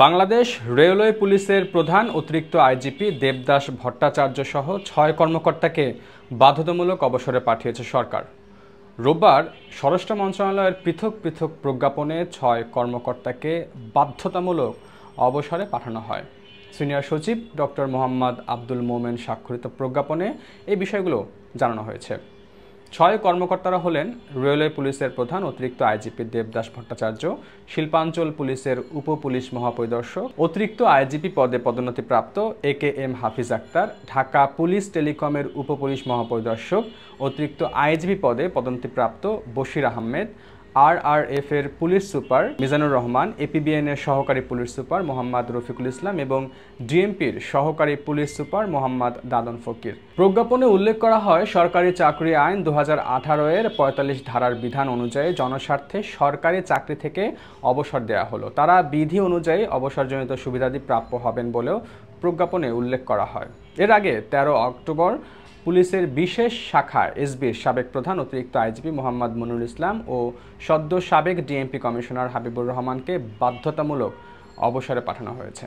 Bangladesh railway পুলিশের প্রধান অতিরিক্ত আইজিপি দেবদাস ভট্টাচার্য সহ ৬ কর্মকর্তাকে বাধ্যতামূলক অবসরে পাঠিয়েছে সরকার। রোববার স্বরাষ্ট্র মন্ত্রণালয়ের পৃথক পৃথক প্রজ্ঞাপনে ৬ কর্মকর্তাকে বাধ্যতামূলক অবসরে পাঠানো হয়। সিনিয়র সচিব ডক্টর মোহাম্মদ আব্দুল মোমেন স্বাক্ষরিত প্রজ্ঞাপনে এই বিষয়গুলো জানানো হয়েছে। ৬ কর্মকর্তারা হলেন রেলওয়ে পুলিশের প্রধান অতিরিক্ত আইজিপি দেবদাস ভট্টাচার্য, শিল্পাঞ্চল পুলিশের উপ পুলিশ মহাপরিদর্শক, অতিরিক্ত আইজিপি পদে পদোন্নতিপ্রাপ্ত AKM হাফিজ আক্তার, ঢাকা পুলিশ টেলিকমের উপ পুলিশ মহাপরিদর্শক, অতিরিক্ত আইজিপি পদে পদোন্নতিপ্রাপ্ত বশির আহমেদ, RRF এর police super Mizanur Rahman, APBN এর সহকারী পুলিশ সুপার মোহাম্মদ রফিকুল ইসলাম এবং ডিএমপির সহকারী পুলিশ সুপার মোহাম্মদ দাদন ফকির। প্রজ্ঞাপনে উল্লেখ করা হয়, সরকারি চাকরি আইন 2018 এর 45 ধারার বিধান অনুযায়ী জনস্বার্থে সরকারি চাকরি থেকে অবসর দেওয়া হলো। তারা বিধি অনুযায়ী অবসরজনিত সুবিধাদি প্রাপ্য হবেন বলেও প্রজ্ঞাপনে উল্লেখ করা হয়। এর আগে 13 অক্টোবর পুলিশের বিশেষ শাখা SBর সাবেক প্রধান অতিরিক্ত আইজিপি মোহাম্মদ মনিরুল ইসলাম ও সদ্য সাবেক ডিএমপি কমিশনার হাবিবুর রহমানকে বাধ্যতামূলক অবসরে পাঠানো হয়েছে।